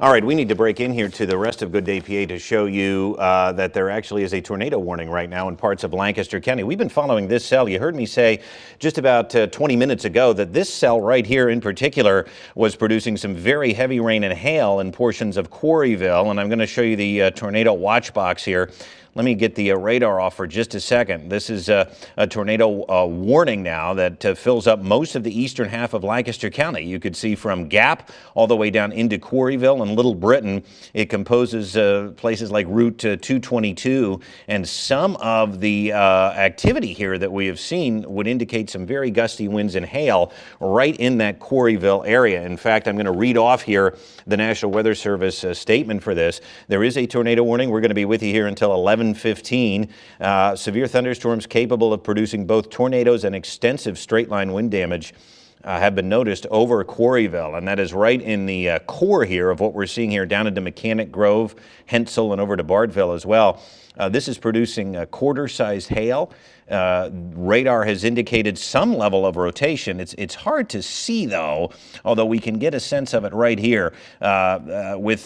All right, we need to break in here to the rest of Good Day PA to show you that there actually is a tornado warning right now in parts of Lancaster County. We've been following this cell. You heard me say just about 20 minutes ago that this cell right here in particular was producing some very heavy rain and hail in portions of Quarryville, and I'm going to show you the tornado watch box here. Let me get the radar off for just a second. This is a tornado warning now that fills up most of the eastern half of Lancaster County. You could see from Gap all the way down into Quarryville and Little Britain. It composes places like Route 222, and some of the activity here that we have seen would indicate some very gusty winds and hail right in that Quarryville area. In fact, I'm going to read off here the National Weather Service statement for this. There is a tornado warning. We're going to be with you here until 11:15. Severe thunderstorms capable of producing both tornadoes and extensive straight-line wind damage have been noticed over Quarryville, and that is right in the core here of what we're seeing here down into Mechanic Grove, Hensel, and over to Bardville as well. This is producing quarter-sized hail. Radar has indicated some level of rotation. It's hard to see, though, although we can get a sense of it right here with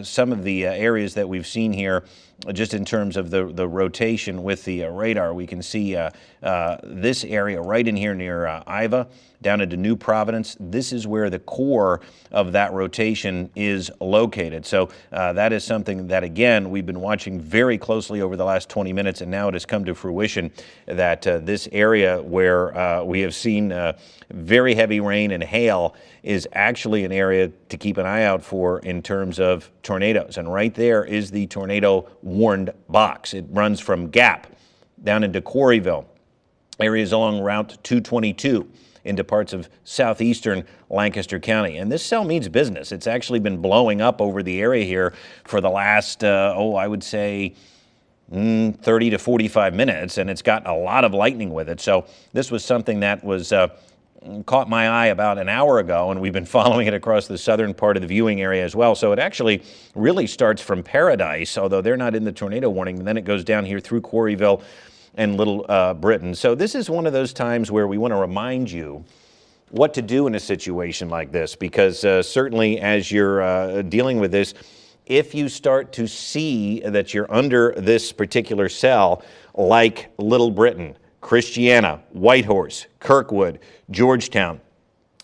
some of the areas that we've seen here. Just in terms of the rotation with the radar, we can see this area right in here near Iva, down into New Providence. This is where the core of that rotation is located. So that is something that, again, we've been watching very closely over the last 20 minutes, and now it has come to fruition that this area where we have seen very heavy rain and hail is actually an area to keep an eye out for in terms of tornadoes. And right there is the tornado warned box. It runs from Gap down into Quarryville, areas along Route 222 into parts of southeastern Lancaster County. And this cell means business. It's actually been blowing up over the area here for the last, I would say 30 to 45 minutes, and it's got a lot of lightning with it. So this was something that was caught my eye about an hour ago, and we've been following it across the southern part of the viewing area as well. So it actually really starts from Paradise, although they're not in the tornado warning, and then it goes down here through Quarryville and Little Britain. So this is one of those times where we want to remind you what to do in a situation like this, because certainly as you're dealing with this, if you start to see that you're under this particular cell, like Little Britain, Christiana, Whitehorse, Kirkwood, Georgetown,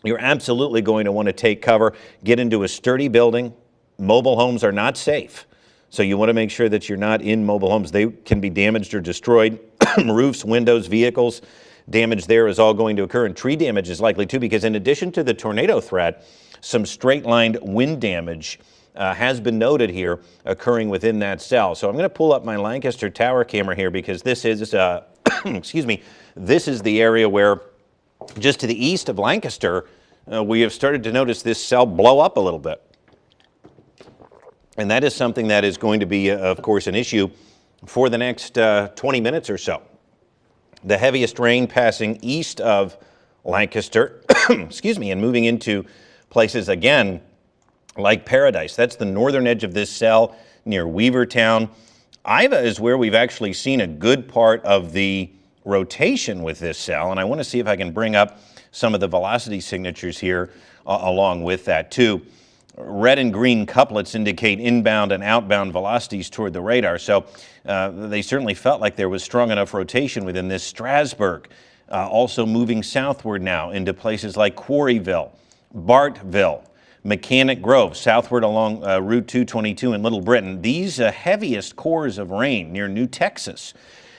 you're absolutely going to want to take cover, get into a sturdy building. Mobile homes are not safe, so you want to make sure that you're not in mobile homes. They can be damaged or destroyed. Roofs, windows, vehicles, damage there is all going to occur, and tree damage is likely too, because in addition to the tornado threat, some straight-lined wind damage has been noted here occurring within that cell. So I'm going to pull up my Lancaster tower camera here, because this is, excuse me, this is the area where just to the east of Lancaster, we have started to notice this cell blow up a little bit. And that is something that is going to be, of course, an issue for the next 20 minutes or so. The heaviest rain passing east of Lancaster, excuse me, and moving into places again like Paradise. That's the northern edge of this cell near Weavertown. Iva is where we've actually seen a good part of the rotation with this cell, and I want to see if I can bring up some of the velocity signatures here along with that too. Red and green couplets indicate inbound and outbound velocities toward the radar, so they certainly felt like there was strong enough rotation within this. Strasburg also moving southward now into places like Quarryville, Bartville, Mechanic Grove, southward along Route 222 in Little Britain. These heaviest cores of rain near New Texas.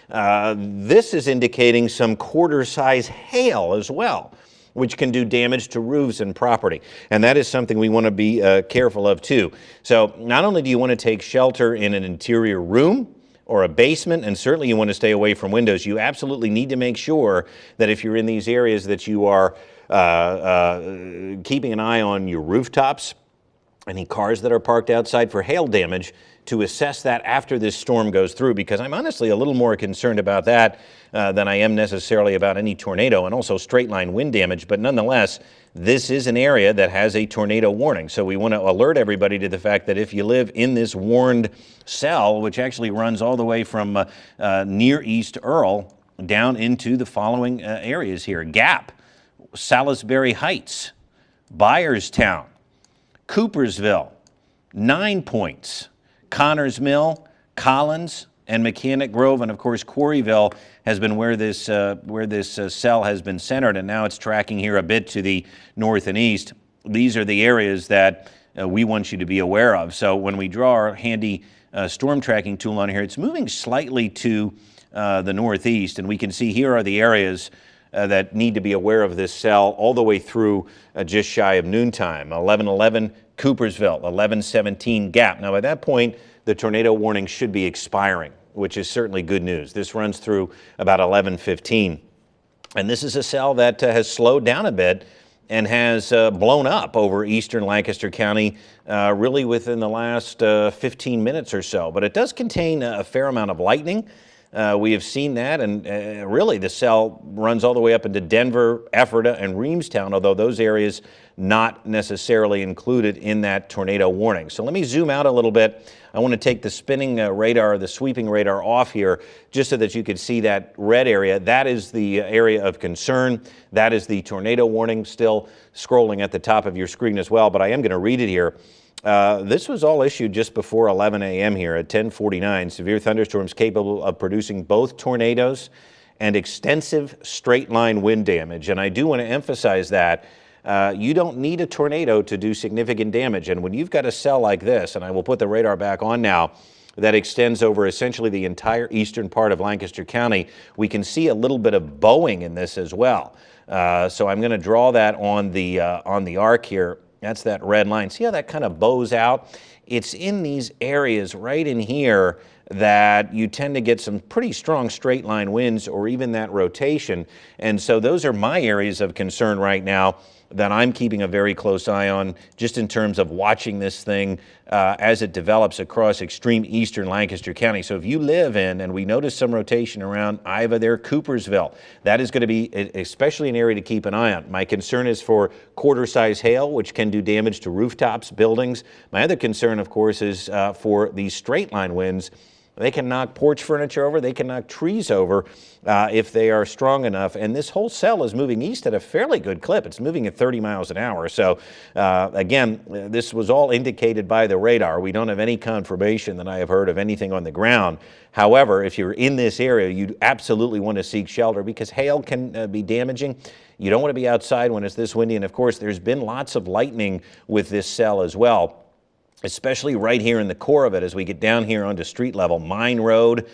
This is indicating some quarter-size hail as well, which can do damage to roofs and property. And that is something we want to be careful of too. So not only do you want to take shelter in an interior room or a basement, and certainly you want to stay away from windows, you absolutely need to make sure that if you're in these areas that you are keeping an eye on your rooftops, any cars that are parked outside for hail damage, to assess that after this storm goes through, because I'm honestly a little more concerned about that than I am necessarily about any tornado and also straight line wind damage. But nonetheless, this is an area that has a tornado warning. So we want to alert everybody to the fact that if you live in this warned cell, which actually runs all the way from near East Earl down into the following areas here: Gap, Salisbury Heights, Byerstown, Coopersville, 9 points. Connors Mill, Collins, and Mechanic Grove, and of course Quarryville has been where this cell has been centered, and now it's tracking here a bit to the north and east. These are the areas that we want you to be aware of. So when we draw our handy storm tracking tool on here, it's moving slightly to the northeast, and we can see here are the areas that need to be aware of this cell all the way through just shy of noontime. 11:11 Coopersville, 11:17 Gap. Now, at that point, the tornado warning should be expiring, which is certainly good news. This runs through about 11:15. And this is a cell that has slowed down a bit and has blown up over eastern Lancaster County really within the last 15 minutes or so. But it does contain a fair amount of lightning. We have seen that, and really the cell runs all the way up into Denver, Ephrata, and Reamstown, although those areas not necessarily included in that tornado warning. So let me zoom out a little bit. I want to take the spinning radar, the sweeping radar off here, just so that you can see that red area. That is the area of concern. That is the tornado warning, still scrolling at the top of your screen as well, but I am going to read it here. This was all issued just before 11 a.m. here at 10:49. Severe thunderstorms capable of producing both tornadoes and extensive straight-line wind damage. And I do want to emphasize that you don't need a tornado to do significant damage. And when you've got a cell like this, and I will put the radar back on now, that extends over essentially the entire eastern part of Lancaster County, we can see a little bit of bowing in this as well. So I'm going to draw that on the arc here. That's that red line. See how that kind of bows out? It's in these areas right in here that you tend to get some pretty strong straight line winds or even that rotation. And so those are my areas of concern right now that I'm keeping a very close eye on, just in terms of watching this thing as it develops across extreme eastern Lancaster County. So if you live in, and we notice some rotation around Iva there, Coopersville, that is going to be especially an area to keep an eye on. My concern is for quarter-size hail, which can do damage to rooftops, buildings. My other concern, of course, is for these straight-line winds. They can knock porch furniture over. They can knock trees over if they are strong enough. And this whole cell is moving east at a fairly good clip. It's moving at 30 miles an hour. So again, this was all indicated by the radar. We don't have any confirmation that I have heard of anything on the ground. However, if you're in this area, you absolutely want to seek shelter because hail can be damaging. You don't want to be outside when it's this windy. And of course, there's been lots of lightning with this cell as well, especially right here in the core of it as we get down here onto street level. Mine Road,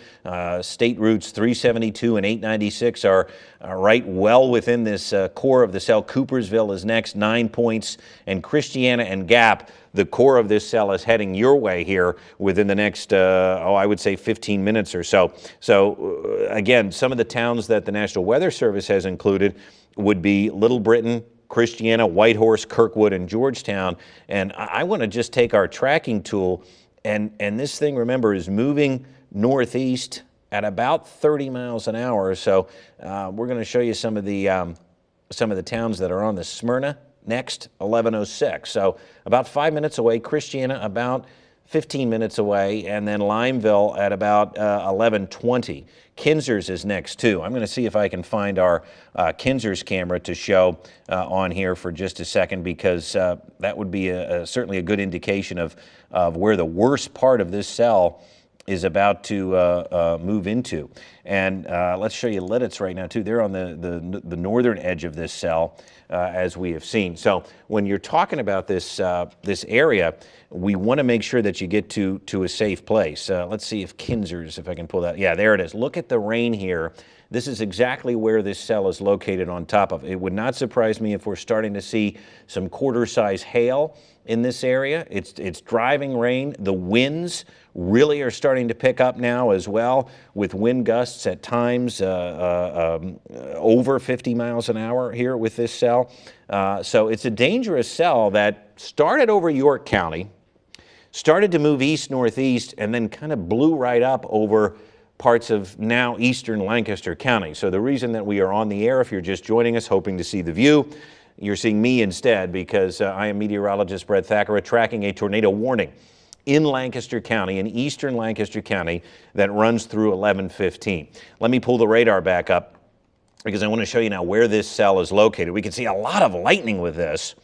State Routes 372 and 896 are right well within this core of the cell. Coopersville is next, 9 points, and Christiana and Gap, the core of this cell, is heading your way here within the next, I would say 15 minutes or so. So again, some of the towns that the National Weather Service has included would be Little Britain, Christiana, Whitehorse, Kirkwood, and Georgetown. And I want to just take our tracking tool, and this thing, remember, is moving northeast at about 30 miles an hour. So we're going to show you some of the towns that are on the Smyrna next, 11:06. So about 5 minutes away, Christiana about 15 minutes away, and then Limeville at about 11:20. Kinzers is next too. I'm going to see if I can find our Kinzers camera to show on here for just a second, because that would be certainly a good indication of where the worst part of this cell is about to move into. And let's show you Lidditz right now too. They're on the northern edge of this cell, as we have seen. So when you're talking about this area, we want to make sure that you get to a safe place. Let's see if Kinzers, if I can pull that. Yeah, there it is. Look at the rain here. This is exactly where this cell is located on top of. It would not surprise me if we're starting to see some quarter-size hail in this area. It's driving rain. The winds really are starting to pick up now as well, with wind gusts at times over 50 miles an hour here with this cell. So it's a dangerous cell that started over York County, started to move east-northeast, and then kind of blew right up over parts of now eastern Lancaster County. So the reason that we are on the air, if you're just joining us hoping to see the view, you're seeing me instead, because I am meteorologist Brett Thackera tracking a tornado warning in Lancaster County, in eastern Lancaster County, that runs through 11:15. Let me pull the radar back up, because I want to show you now where this cell is located. We can see a lot of lightning with this.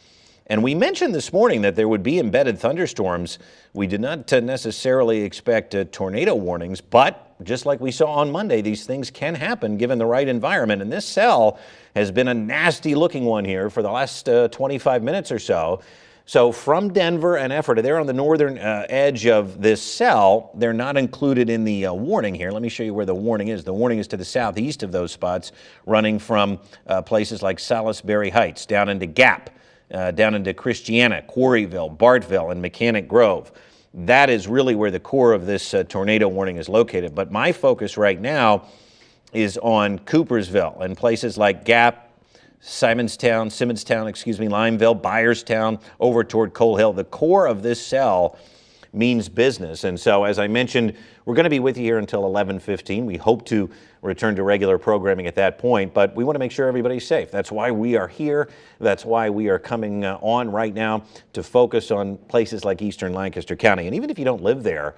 And we mentioned this morning that there would be embedded thunderstorms. We did not necessarily expect tornado warnings, but just like we saw on Monday, these things can happen given the right environment. And this cell has been a nasty looking one here for the last 25 minutes or so. So from Denver and Ephrata, they're on the northern edge of this cell. They're not included in the warning here. Let me show you where the warning is. The warning is to the southeast of those spots, running from places like Salisbury Heights down into Gap, down into Christiana, Quarryville, Bartville, and Mechanic Grove. That is really where the core of this tornado warning is located. But my focus right now is on Coopersville and places like Gap, Simonstown, Limeville, Byerstown, over toward Coal Hill. The core of this cell means business. And so, as I mentioned, we're going to be with you here until 11:15. We hope to return to regular programming at that point, but we want to make sure everybody's safe. That's why we are here. That's why we are coming on right now to focus on places like eastern Lancaster County. And even if you don't live there,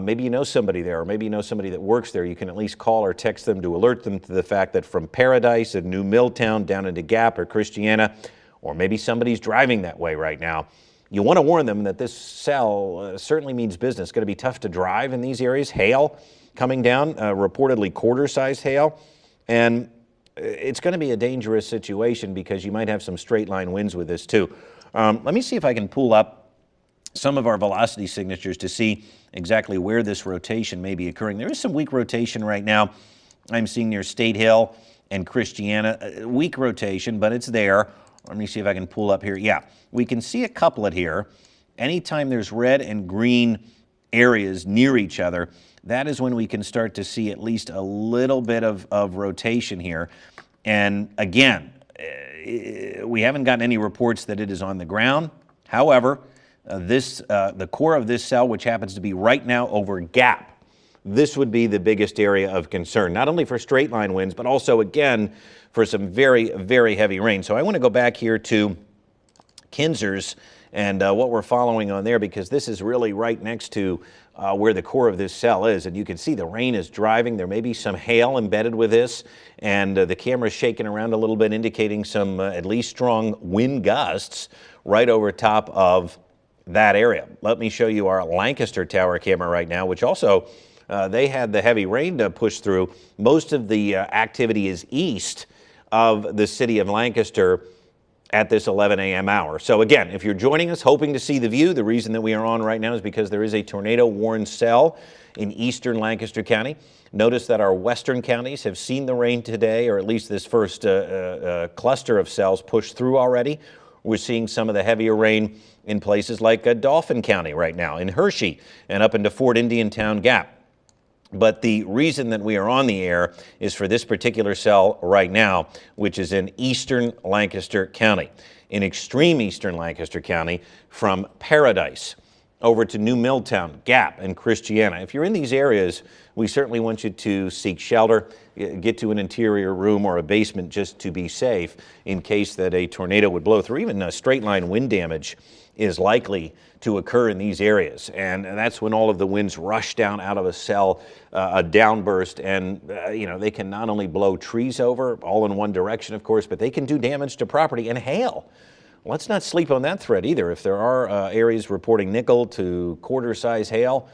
maybe you know somebody there, or maybe you know somebody that works there, you can at least call or text them to alert them to the fact that from Paradise and New Milltown down into Gap or Christiana, or maybe somebody's driving that way right now, you want to warn them that this cell certainly means business. It's going to be tough to drive in these areas. Hail coming down, reportedly quarter-sized hail, and it's going to be a dangerous situation because you might have some straight-line winds with this too. Let me see if I can pull up some of our velocity signatures to see exactly where this rotation may be occurring. There is some weak rotation right now. I'm seeing near State Hill and Christiana. Weak rotation, but it's there. Let me see if I can pull up here. Yeah, we can see a couplet here. Anytime there's red and green areas near each other, that is when we can start to see at least a little bit of rotation here. And again, we haven't gotten any reports that it is on the ground. However, the core of this cell, which happens to be right now over Gap, this would be the biggest area of concern, not only for straight line winds, but also, again, for some very, very heavy rain. So I want to go back here to Kinzers and what we're following on there, because this is really right next to where the core of this cell is. And you can see the rain is driving. There may be some hail embedded with this, and the camera's shaking around a little bit, indicating some at least strong wind gusts right over top of that area. Let me show you our Lancaster tower camera right now, which also they had the heavy rain to push through. Most of the activity is east of the city of Lancaster at this 11 a.m. hour. So again, if you're joining us hoping to see the view, the reason that we are on right now is because there is a tornado warned cell in eastern Lancaster County. Notice that our western counties have seen the rain today, or at least this first cluster of cells pushed through already. We're seeing some of the heavier rain in places like Dauphin County right now, in Hershey, and up into Fort Indiantown Gap. But the reason that we are on the air is for this particular cell right now, which is in eastern Lancaster County, in extreme eastern Lancaster County, from Paradise over to New Milltown, Gap, and Christiana. If you're in these areas, we certainly want you to seek shelter, get to an interior room or a basement just to be safe in case that a tornado would blow through. Even straight line wind damage is likely to occur in these areas, and that's when all of the winds rush down out of a cell, a downburst, and they can not only blow trees over, all in one direction, of course, but they can do damage to property and hail. Let's not sleep on that threat either. If there are areas reporting nickel to quarter-size hail,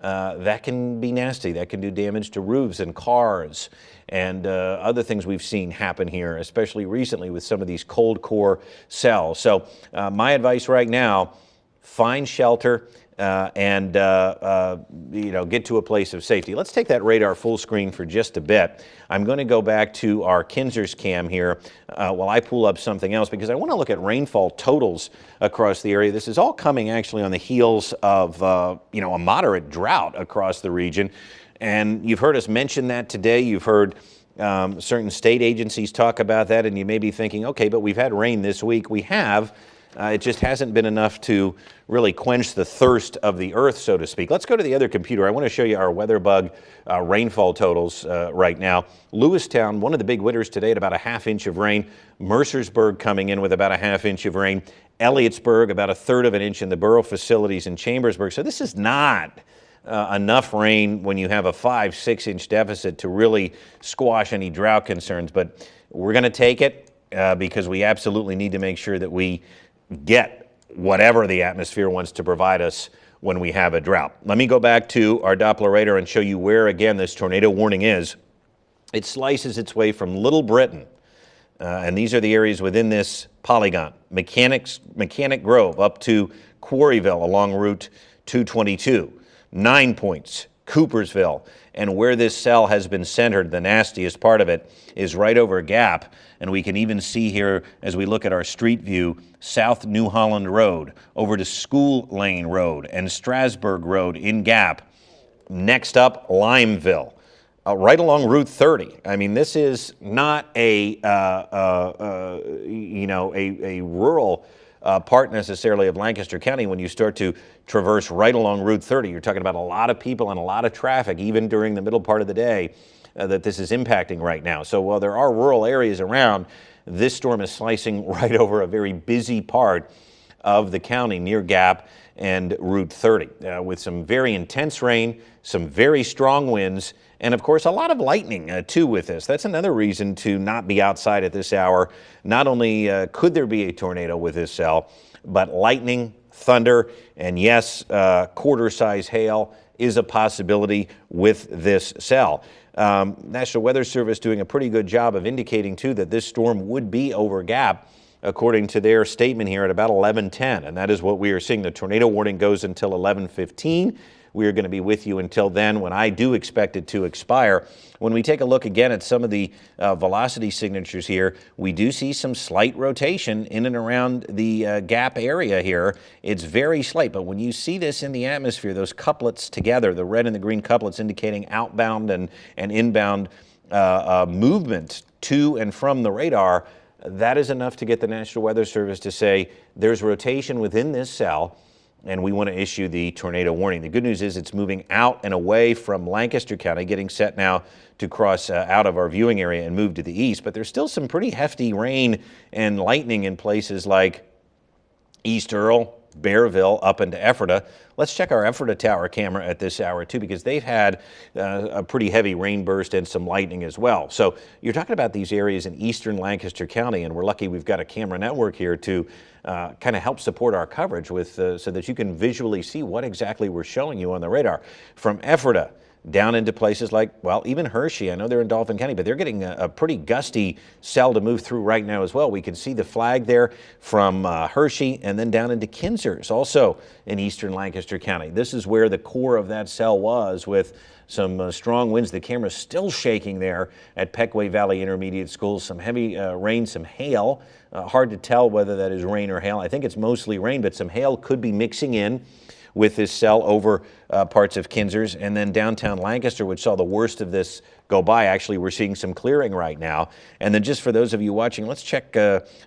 that can be nasty. That can do damage to roofs and cars and other things we've seen happen here, especially recently with some of these cold core cells. So my advice right now, find shelter and get to a place of safety. Let's take that radar full screen for just a bit. I'm going to go back to our Kinzers cam here while I pull up something else, because I want to look at rainfall totals across the area. This is all coming actually on the heels of a moderate drought across the region. And you've heard us mention that today. You've heard certain state agencies talk about that, and you may be thinking, okay, but we've had rain this week. We have. It just hasn't been enough to really quench the thirst of the earth, so to speak. Let's go to the other computer. I want to show you our WeatherBug rainfall totals right now. Lewistown, one of the big winners today at about a ½ inch of rain. Mercersburg coming in with about a ½ inch of rain. Elliotsburg, about 1/3 of an inch in the borough facilities in Chambersburg. So this is not enough rain when you have a 5-6 inch deficit to really squash any drought concerns. But we're going to take it because we absolutely need to make sure that we get whatever the atmosphere wants to provide us when we have a drought. Let me go back to our Doppler radar and show you where, again, this tornado warning is. It slices its way from Little Britain, and these are the areas within this polygon, Mechanic Grove up to Quarryville along Route 222, 9 Points, Coopersville, and where this cell has been centered, the nastiest part of it, is right over Gap. And we can even see here, as we look at our street view, South New Holland Road, over to School Lane Road and Strasburg Road in Gap. Next up, Limeville, right along Route 30. I mean, this is not a rural part necessarily of Lancaster County. When you start to traverse right along Route 30, you're talking about a lot of people and a lot of traffic, even during the middle part of the day, that this is impacting right now. So while there are rural areas around, this storm is slicing right over a very busy part of the county near Gap and Route 30, with some very intense rain, some very strong winds, and of course a lot of lightning too with this. That's another reason to not be outside at this hour. Not only could there be a tornado with this cell, but lightning, thunder, and yes, quarter-size hail is a possibility with this cell. National Weather Service doing a pretty good job of indicating too that this storm would be over Gap, according to their statement here, at about 11:10, and that is what we are seeing. The tornado warning goes until 11:15. We are going to be with you until then, when I do expect it to expire. When we take a look again at some of the velocity signatures here, we do see some slight rotation in and around the Gap area here. It's very slight, but when you see this in the atmosphere, those couplets together, the red and the green couplets indicating outbound and inbound movement to and from the radar, that is enough to get the National Weather Service to say there's rotation within this cell, and we want to issue the tornado warning. The good news is it's moving out and away from Lancaster County, getting set now to cross out of our viewing area and move to the east. But there's still some pretty hefty rain and lightning in places like East Earl, Bearville, up into Ephrata. Let's check our Ephrata Tower camera at this hour too, because they've had a pretty heavy rain burst and some lightning as well. So you're talking about these areas in eastern Lancaster County, and we're lucky we've got a camera network here to kind of help support our coverage with so that you can visually see what exactly we're showing you on the radar. From Ephrata down into places like, well, even Hershey. I know they're in Dauphin County, but they're getting a pretty gusty cell to move through right now as well. We can see the flag there from Hershey, and then down into Kinzers, also in eastern Lancaster County. This is where the core of that cell was, with some strong winds. The camera's still shaking there at Peckway Valley Intermediate School. Some heavy rain, some hail. Hard to tell whether that is rain or hail. I think it's mostly rain, but some hail could be mixing in with this cell over parts of Kinzers. And then downtown Lancaster, which saw the worst of this go by, actually we're seeing some clearing right now. And then just for those of you watching, let's check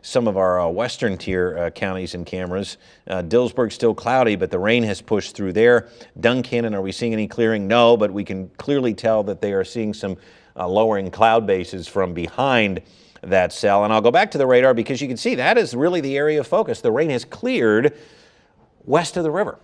some of our western tier counties and cameras. Dillsburg's still cloudy, but the rain has pushed through there. Duncannon, are we seeing any clearing? No, but we can clearly tell that they are seeing some lowering cloud bases from behind that cell. And I'll go back to the radar because you can see that is really the area of focus. The rain has cleared west of the river.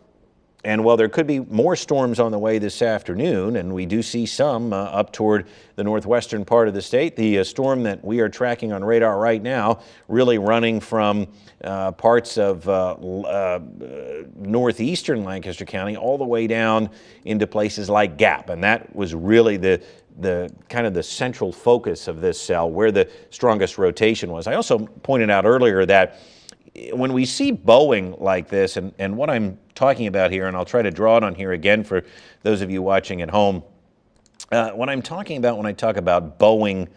And while there could be more storms on the way this afternoon, and we do see some up toward the northwestern part of the state, the storm that we are tracking on radar right now really running from parts of northeastern Lancaster County all the way down into places like Gap. And that was really the kind of the central focus of this cell, where the strongest rotation was. I also pointed out earlier that when we see bowing like this, and what I'm talking about here, and I'll try to draw it on here again for those of you watching at home, what I'm talking about when I talk about bowing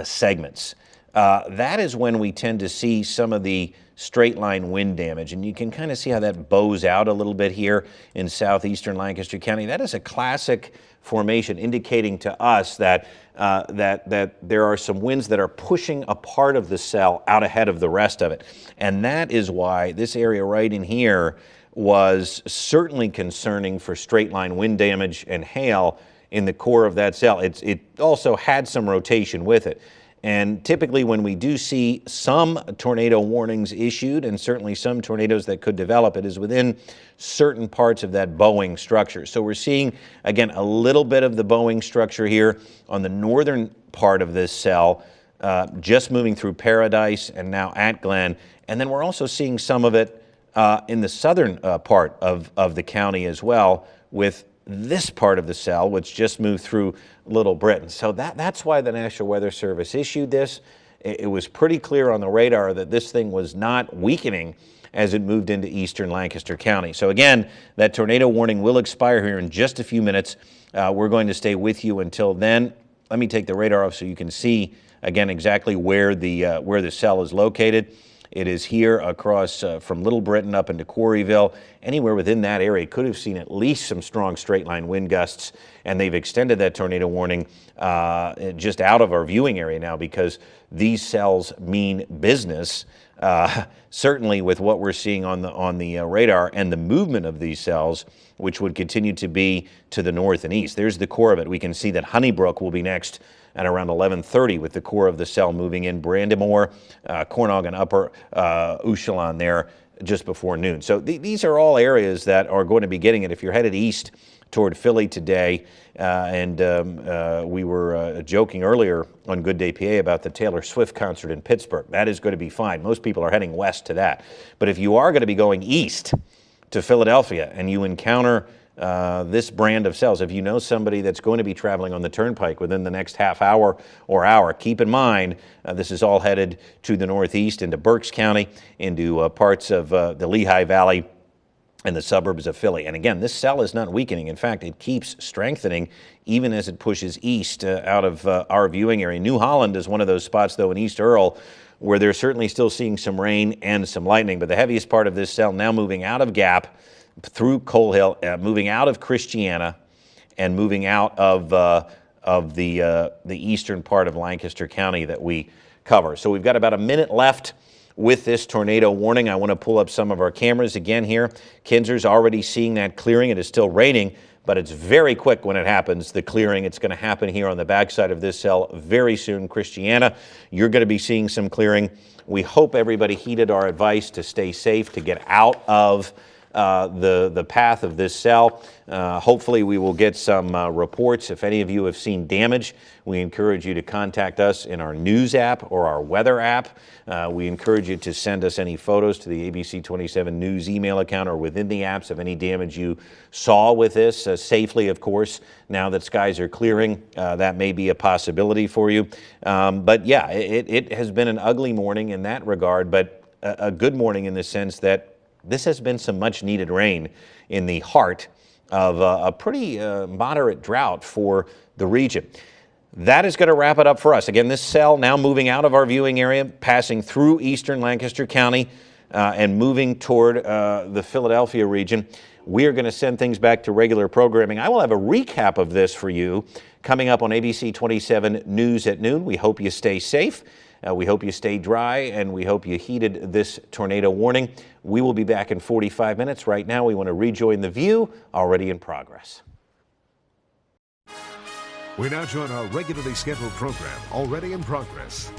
segments, that is when we tend to see some of the straight line wind damage, and you can kind of see how that bows out a little bit here in southeastern Lancaster County. That is a classic formation indicating to us that that there are some winds that are pushing a part of the cell out ahead of the rest of it. And that is why this area right in here was certainly concerning for straight line wind damage and hail in the core of that cell. It also had some rotation with it. And typically when we do see some tornado warnings issued, and certainly some tornadoes that could develop, it is within certain parts of that bowing structure. So we're seeing, again, a little bit of the bowing structure here on the northern part of this cell, just moving through Paradise and now at Glen. And then we're also seeing some of it in the southern part of the county as well, with this part of the cell, which just moved through Little Britain. So that's why the National Weather Service issued this. It was pretty clear on the radar that this thing was not weakening as it moved into eastern Lancaster County. So again, that tornado warning will expire here in just a few minutes. We're going to stay with you until then. Let me take the radar off so you can see again exactly where the cell is located. It is here across from Little Britain up into Quarryville. Anywhere within that area could have seen at least some strong straight line wind gusts, and they've extended that tornado warning just out of our viewing area now because these cells mean business. Certainly with what we're seeing on the radar and the movement of these cells, which would continue to be to the north and east. There's the core of it. We can see that Honeybrook will be next at around 11:30 with the core of the cell moving in. Brandymore, Cornog, and Upper Ushallon there just before noon. So these are all areas that are going to be getting it. If you're headed east toward Philly today, we were joking earlier on Good Day PA about the Taylor Swift concert in Pittsburgh. That is going to be fine. Most people are heading west to that. But if you are going to be going east to Philadelphia and you encounter this brand of cells, if you know somebody that's going to be traveling on the turnpike within the next half hour or hour, keep in mind this is all headed to the northeast into Berks County, into parts of the Lehigh Valley and the suburbs of Philly. And again, this cell is not weakening. In fact, it keeps strengthening even as it pushes east out of our viewing area. New Holland is one of those spots, though, in East Earl, where they're certainly still seeing some rain and some lightning. But the heaviest part of this cell now moving out of Gap, through Coal Hill, moving out of Christiana, and moving out of the eastern part of Lancaster County that we cover. So we've got about a minute left with this tornado warning. I want to pull up some of our cameras again here. Kinser's already seeing that clearing. It is still raining, but it's very quick when it happens, the clearing. It's going to happen here on the backside of this cell very soon. Christiana, you're going to be seeing some clearing. We hope everybody heeded our advice to stay safe, to get out of the path of this cell. Hopefully we will get some reports. If any of you have seen damage, we encourage you to contact us in our news app or our weather app. We encourage you to send us any photos to the ABC 27 News email account or within the apps of any damage you saw with this, safely, of course. Now that skies are clearing, that may be a possibility for you. But yeah, it has been an ugly morning in that regard, but a good morning in the sense that this has been some much needed rain in the heart of a pretty moderate drought for the region. That is going to wrap it up for us. Again, this cell now moving out of our viewing area, passing through eastern Lancaster County and moving toward the Philadelphia region. We are going to send things back to regular programming. I will have a recap of this for you coming up on ABC 27 News at noon. We hope you stay safe. We hope you stay dry, and we hope you heeded this tornado warning. We will be back in 45 minutes. Right now, we want to rejoin the view, already in progress. We now join our regularly scheduled program, already in progress.